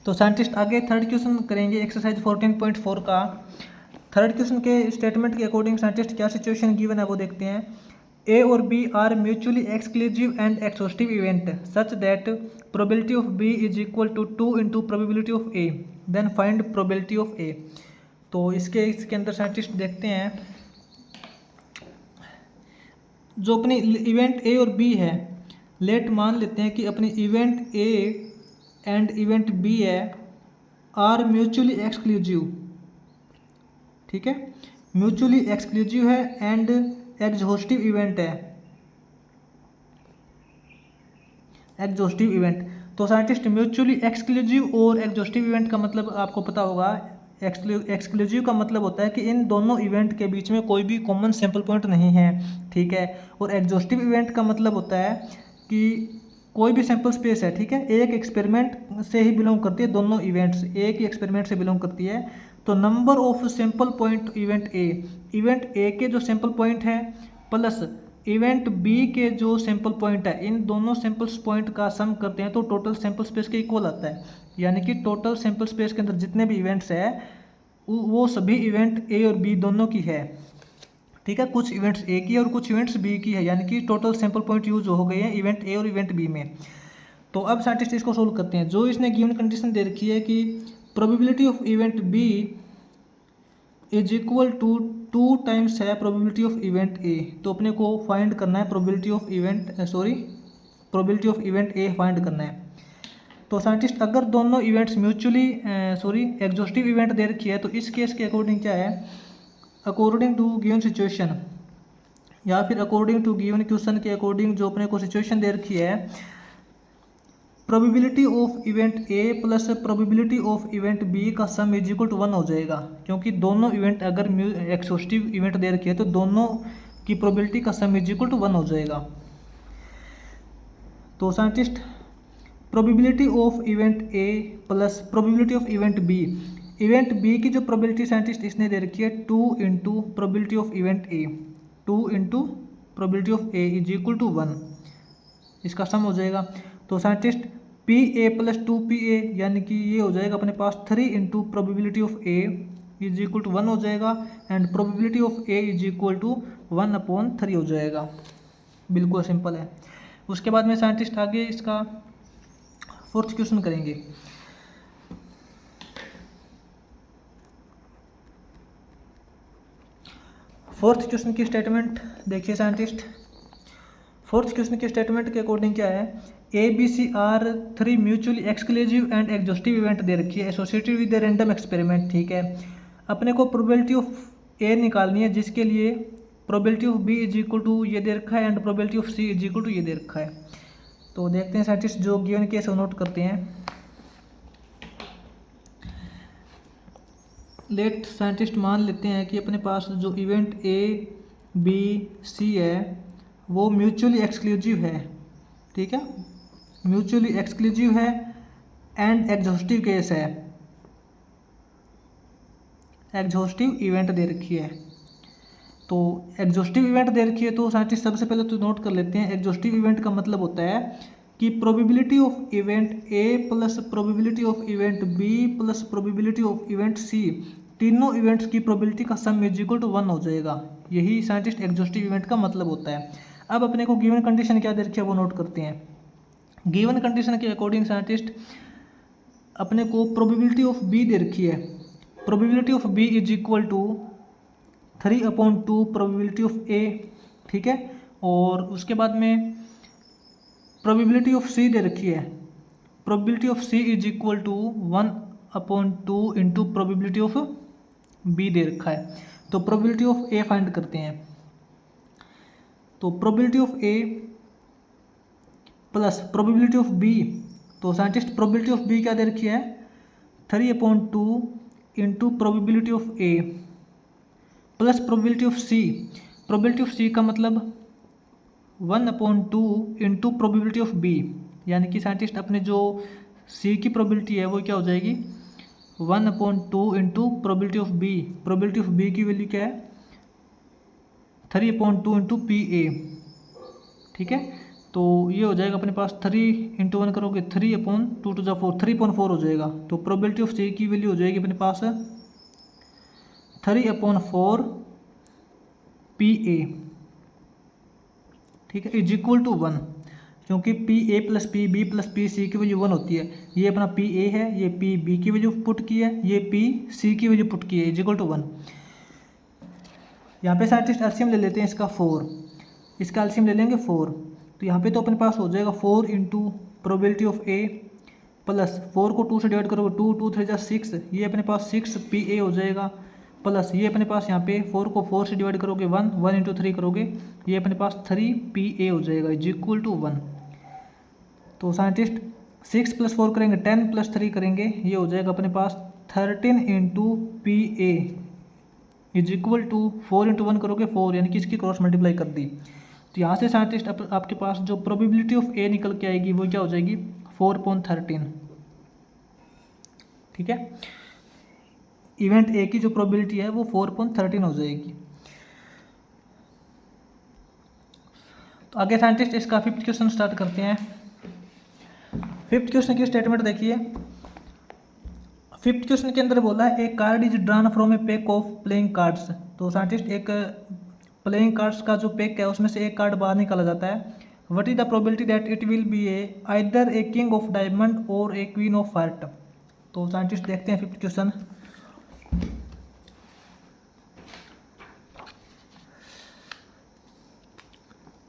तो साइंटिस्ट आगे third question करेंगे एक्सरसाइज 14.4 का। थर्ड क्वेश्चन के स्टेटमेंट के अकॉर्डिंग साइंटिस्ट क्या सिचुएशन गिवन है वो देखते हैं। ए और B are mutually exclusive and exhaustive event such that probability of B is equal to 2 into probability of A, then find probability of A. तो इसके अंदर साइंटिस्ट देखते हैं जो अपनी इवेंट ए और बी है, लेट मान लेते हैं कि अपनी event A and event B है आर म्यूचुअली एक्सक्लूसिव, ठीक है, म्यूचुअली एक्सक्लूसिव है एंड एग्जॉस्टिव इवेंट है, एग्जॉस्टिव इवेंट। तो साइंटिस्ट म्यूचुअली एक्सक्लूसिव और एग्जॉस्टिव इवेंट का मतलब आपको पता होगा। एक्सक्लूसिव का मतलब होता है कि इन दोनों इवेंट के बीच में कोई भी कॉमन सैंपल पॉइंट नहीं है, ठीक है। और एग्जॉस्टिव इवेंट का मतलब होता है कि कोई भी सैंपल स्पेस है, ठीक है, एक एक्सपेरिमेंट से ही बिलोंग करती है, दोनों इवेंट्स एक ही एक्सपेरिमेंट से बिलोंग करती है। तो number of sample point event A के जो सैंपल पॉइंट है प्लस इवेंट बी के जो सैंपल पॉइंट है, इन दोनों सैंपल पॉइंट का सम करते हैं तो टोटल सैंपल स्पेस के इक्वल आता है। यानी कि टोटल सैंपल स्पेस के अंदर जितने भी इवेंट्स है वो सभी इवेंट ए और बी दोनों की है, ठीक है। कुछ इवेंट्स ए की और कुछ इवेंट्स बी की है, यानी कि टोटल सैंपल पॉइंट यूज हो गए हैं इवेंट ए और इवेंट बी में। तो अब साइंटिस्ट इसको सोल्व करते हैं। जो इसने गिवन कंडीशन दे रखी है कि probability of event B is equal to 2 times है प्रोबेबिलिटी ऑफ इवेंट ए। तो अपने को फाइंड करना है probability of event A find करना है। तो साइंटिस्ट अगर दोनों इवेंट्स म्यूचुअली एग्जॉस्टिव इवेंट दे रखी है तो इस केस के अकॉर्डिंग क्या है, अकॉर्डिंग टू गिवन सिचुएशन या फिर अकॉर्डिंग टू गिवन क्वेश्चन के अकॉर्डिंग जो अपने को सिचुएशन दे रखी है, probability of event A plus probability of event B का सम इज इक्वल टू 1 हो जाएगा। क्योंकि दोनों इवेंट अगर एक्सहॉस्टिव इवेंट दे रखी है तो दोनों की प्रोबेबिलिटी का सम इज इक्वल टू 1 हो जाएगा। तो scientist probability of event A plus probability of event B की जो प्रोबेबिलिटी साइंटिस्ट इसने दे रखी है 2 into probability of event A, 2 into probability of A is equal to 1, इसका सम हो जाएगा। तो scientist P A plus 2PA यानी कि ये हो जाएगा अपने पास 3 into probability of A is equal to 1 हो जाएगा and probability of A is equal to 1/3 हो जाएगा। बिल्कुल सिंपल है। उसके बाद में साइंटिस्ट आगे इसका फोर्थ क्वेश्चन करेंगे। फोर्थ क्वेश्चन की स्टेटमेंट देखिए साइंटिस्ट। फोर्थ क्वेश्चन के स्टेटमेंट के अकॉर्डिंग क्या है, A B C are 3 mutually exclusive and exhaustive event दे रखी है एसोसिएटेड विद रैंडम एक्सपेरिमेंट, ठीक है। अपने को प्रोबेबिलिटी ऑफ ए निकालनी है जिसके लिए probability of B is equal to ये दे रखा है and probability of C is equal to ये दे रखा है। तो देखते हैं साइंटिस्ट जो गिवन केस नोट करते हैं। लेट साइंटिस्ट मान लेते हैं कि अपने पास जो इवेंट ए बी सी है वो म्यूचुअली एक्सक्लूसिव है, ठीक है, म्यूचुअली एक्सक्लूसिव है एंड एग्जॉस्टिव केस है, एग्जॉस्टिव इवेंट दे रखी है। तो एग्जॉस्टिव इवेंट दे रखी है तो साइंटिस्ट सबसे पहले तो नोट कर लेते हैं एग्जॉस्टिव इवेंट का मतलब होता है कि probability of event A plus probability of event B plus probability of event C, तीनों इवेंट्स की प्रोबेबिलिटी का सम इज इक्वल टू 1 हो जाएगा। यही साइंटिस्ट एग्जॉस्टिव इवेंट का मतलब होता है। अब अपने को गिवन कंडीशन क्या दे रखी है वो नोट करते हैं। गिवन कंडीशन के अकॉर्डिंग साइंटिस्ट अपने को प्रोबेबिलिटी ऑफ बी दे रखी है, probability of B is equal to 3/2 probability of A, ठीक है। और उसके बाद में प्रोबेबिलिटी ऑफ सी दे रखी है, probability of C is equal to 1/2 into probability of B दे रखा है। तो प्रोबेबिलिटी ऑफ ए फाइंड करते हैं। तो probability of A plus probability of B, तो साइंटिस्ट प्रोबेबिलिटी ऑफ बी क्या दे रखी है 3/2 into probability of A plus probability of C, probability of C का मतलब 1/2 इंटू प्रोबेबिलिटी ऑफ बी, यानी कि साइंटिस्ट अपने जो सी की प्रोबेबिलिटी है वो क्या हो जाएगी 1/2 into probability of B, probability of B की वैल्यू क्या है 3/2 इंटू PA, ठीक है। तो ये हो जाएगा अपने पास 3 × 1 करोगे 3/2 3/4 हो जाएगा। तो प्रोबेबिलिटी ऑफ सी की वैल्यू हो जाएगी अपने पास 3/4 PA, ठीक है, इज इक्वल टू 1, क्योंकि PA + PB + PC की वैल्यू 1 होती है। ये अपना PA है, ये PB की वैल्यू पुट की है, ये PC की वैल्यू पुट की है, इज इक्वल टू 1। यहाँ पे साइंटिस्ट एलसीएम ले लेते हैं इसका 4, इसका एलसीएम ले लेंगे 4। तो यहाँ पे तो अपने पास हो जाएगा 4 × प्रोबेबिलिटी ऑफ A प्लस 4 को 2 से डिवाइड करोगे 2 2 3 6, ये अपने पास 6 PA हो जाएगा, प्लस ये अपने पास यहाँ पे 4 को 4 से डिवाइड करोगे 1 1 × 3 करोगे, ये अपने पास 3 PA हो जाएगा, इज इक्वल टू 1। तो साइंटिस्ट 6 + 4 करेंगे 10 + 3 करेंगे, ये हो जाएगा अपने पास 13 × PA इज इक्वल टू 4 × 1 करोगे 4, यानी कि इसकी क्रॉस मल्टीप्लाई कर दी। तो यहाँ से साइंटिस्ट आपके पास जो प्रोबेबिलिटी ऑफ A निकल के आएगी वो क्या हो जाएगी 4/13, ठीक है। इवेंट A की जो प्रोबेबिलिटी है वो 4/13 हो जाएगी। तो आगे साइंटिस्ट इसका 5th क्वेश्चन स्टार्ट करते हैं। 5th क्वेश्चन की स्टेटमेंट देखिए। 5th क्वेश्चन के अंदर बोला है a card is drawn from a pack of playing cards. तो साइंटिस्ट एक प्लेइंग कार्ड्स का जो पैक है उसमें से एक कार्ड बाहर निकाला जाता है। What is the probability that it will be either a king of diamond और ए क्वीन ऑफ हार्ट। तो साइंटिस्ट देखते हैं 5th क्वेश्चन।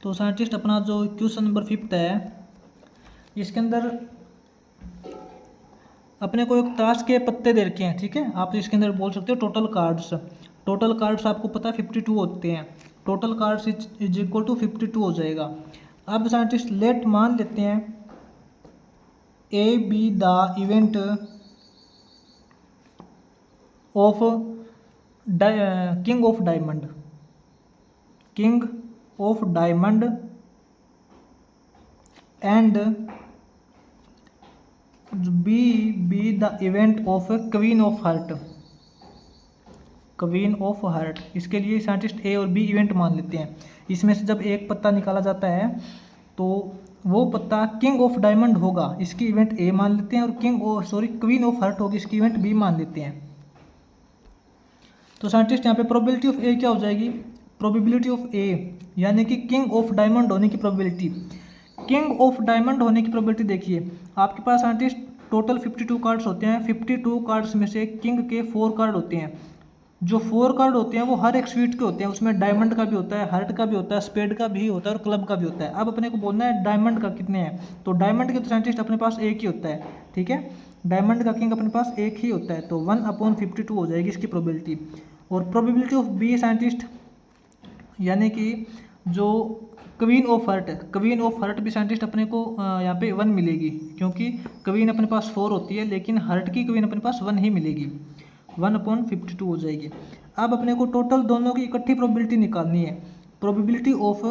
तो साइंटिस्ट अपना जो क्वेश्चन नंबर 5th है, इसके अंदर अपने को एक ताश के पत्ते दे रखे हैं, ठीक है। आप इसके अंदर बोल सकते हो टोटल कार्ड्स आपको पता है 52 होते हैं। Total cards is equal to 52 हो जाएगा। अब साइंटिस्ट लेट मान लेते हैं A be the event of king of diamond and B the event of queen of heart. इसके लिए साइंटिस्ट ए और बी इवेंट मान लेते हैं। इसमें से जब एक पत्ता निकाला जाता है तो वो पत्ता किंग ऑफ डायमंड होगा, इसकी इवेंट ए मान लेते हैं, और क्वीन ऑफ हार्ट होगी, इसकी इवेंट बी मान लेते हैं। तो साइंटिस्ट यहाँ पे प्रोबेबिलिटी ऑफ ए क्या हो जाएगी, प्रोबेबिलिटी ऑफ ए यानी कि किंग ऑफ डायमंड होने की प्रोबेबिलिटी। किंग ऑफ डायमंड होने की प्रोबेबिलिटी देखिए, आपके पास साइंटिस्ट टोटल 52 कार्ड्स होते हैं। 52 कार्ड्स में से किंग के 4 कार्ड होते हैं। जो 4 कार्ड होते हैं वो हर एक स्वीट के होते हैं, उसमें डायमंड का भी होता है, हार्ट का भी होता है, स्पेड का भी होता है और क्लब का भी होता है। अब अपने को बोलना है डायमंड का कितने हैं, तो डायमंड के तो साइंटिस्ट अपने पास एक ही होता है, ठीक है। डायमंड का किंग अपने पास एक ही होता है, तो 1/52 हो जाएगी इसकी प्रोबेबिलिटी। और प्रोबेबिलिटी ऑफ बी साइंटिस्ट यानी कि जो क्वीन ऑफ हार्ट भी साइंटिस्ट अपने को यहाँ पे 1 मिलेगी, क्योंकि क्वीन अपने पास 4 होती है लेकिन हार्ट की क्वीन अपने पास 1 ही मिलेगी, 1/52 हो जाएगी। अब अपने को टोटल दोनों की इकट्ठी प्रोबेबिलिटी निकालनी है। प्रोबेबिलिटी ऑफ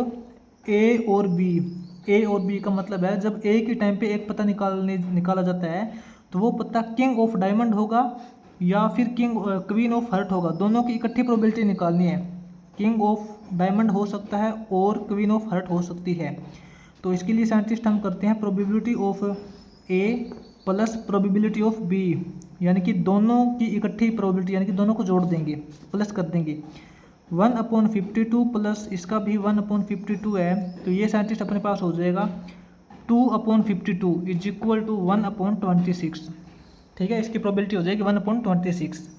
ए और बी का मतलब है जब ए के टाइम पे एक पत्ता निकाला जाता है तो वो पत्ता किंग ऑफ डायमंड होगा या फिर क्वीन ऑफ हार्ट होगा, दोनों की इकट्ठी प्रोबेबिलिटी निकालनी है। किंग ऑफ डायमंड हो सकता है और क्वीन ऑफ हार्ट हो सकती है। तो इसके लिए साइंटिस्ट हम करते हैं probability of A plus probability of B, यानी कि दोनों की इकट्ठी प्रोबेबिलिटी, यानी कि दोनों को जोड़ देंगे, प्लस कर देंगे। 1/52 प्लस इसका भी 1/52 है, तो ये साइंटिस्ट अपने पास हो जाएगा 2/52 इज इक्वल टू 1/26, ठीक है। इसकी प्रोबेबिलिटी हो जाएगी 1/26।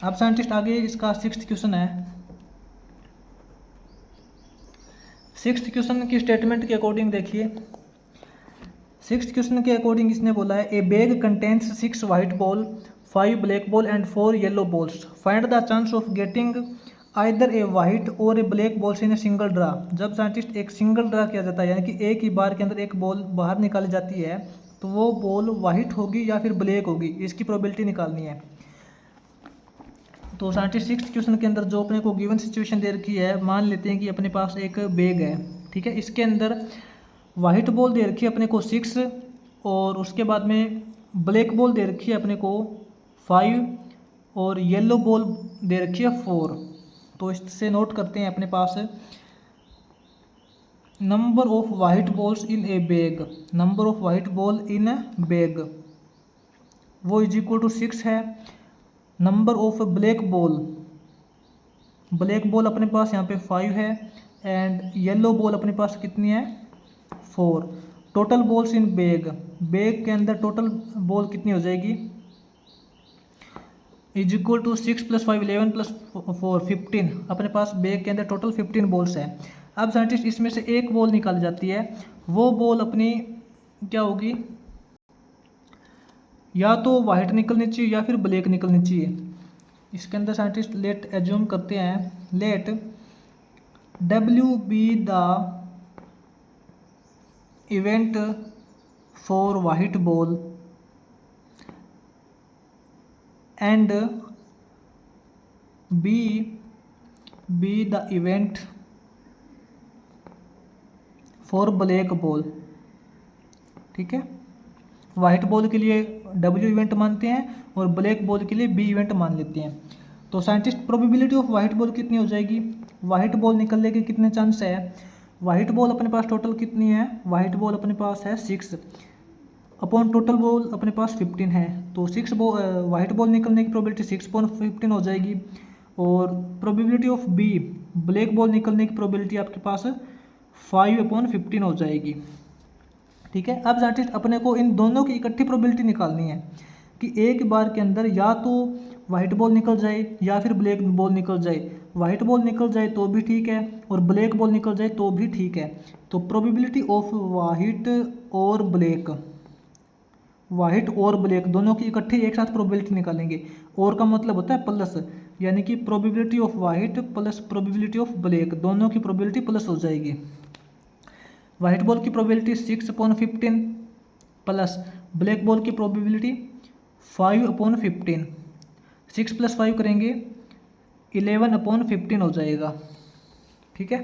अब साइंटिस्ट आगे इसका 6th क्वेश्चन है। 6th क्वेश्चन की स्टेटमेंट के अकॉर्डिंग देखिए। 6th क्वेश्चन के अकॉर्डिंग इसने बोला है a bag contains 6 white ball, 5 black ball and 4 yellow balls. Find the chance of getting either a white और a black balls in a single draw. जब scientist एक single draw किया जाता है, यानी कि एक ही बार के अंदर एक बॉल बाहर निकाली जाती है, तो वो बॉल वाइट होगी या फिर ब्लैक होगी, इसकी प्रोबेबिलिटी निकालनी है। तो साइंटिस्ट 6th क्वेश्चन के अंदर जो अपने को गिवन सिचुएशन दे रखी है, मान लेते हैं कि अपने पास एक बैग है, ठीक है। इसके अंदर वाइट बॉल दे रखी है अपने को 6 और उसके बाद में ब्लैक बॉल दे रखी है अपने को 5 और येलो बॉल दे रखी है 4, तो इससे नोट करते हैं अपने पास number of white balls in a bag, number of white ball in a bag वो इज इक्वल टू 6 है। Number of black ball, black ball अपने पास यहाँ पे 5 है एंड येलो बॉल अपने पास कितनी है 4। Total balls in bag, bag के अंदर टोटल बॉल कितनी हो जाएगी इज इक्वल टू 6 + 5 11 + 4 15। अपने पास बैग के अंदर टोटल 15 बॉल्स है। अब साइंटिस्ट इसमें से एक बॉल निकाली जाती है, वो बॉल अपनी क्या होगी, या तो वाइट निकलनी चाहिए या फिर ब्लैक निकलनी चाहिए। इसके अंदर साइंटिस्ट लेट एज्यूम करते हैं, let W be the event for white ball and B be the event for black ball. ठीक है, वाइट बॉल के लिए W इवेंट मानते हैं और ब्लैक बॉल के लिए B इवेंट मान लेते हैं। तो scientist probability of white ball कितनी हो जाएगी, वाइट बॉल निकलने के कितने चांस है, वाइट बॉल अपने पास टोटल कितनी है, वाइट बॉल अपने पास है 6 अपॉन टोटल बॉल अपने पास 15 है। तो 6 वाइट बॉल निकलने की प्रोबेबिलिटी 6/15 हो जाएगी और probability of B black ball निकलने की प्रोबेबिलिटी आपके पास 5/15 हो जाएगी। ठीक है, अब साइंटिस्ट अपने को इन दोनों की इकट्ठी प्रोबेबिलिटी निकालनी है कि एक बार के अंदर या तो वाइट बॉल निकल जाए या फिर ब्लैक बॉल निकल जाए। वाइट बॉल निकल जाए तो भी ठीक है और ब्लैक बॉल निकल जाए तो भी ठीक है। तो प्रोबेबिलिटी ऑफ वाइट और ब्लैक, वाइट और ब्लैक दोनों की इकट्ठी एक साथ प्रोबेबिलिटी निकालेंगे। और का मतलब होता है प्लस, यानी कि probability of white plus probability of black, दोनों की प्रोबेबिलिटी प्लस हो जाएगी। वाइट बॉल की प्रोबेबिलिटी 6/15 प्लस ब्लैक बॉल की प्रोबेबिलिटी 5/15, 6 + 5 करेंगे 11/15 हो जाएगा। ठीक है,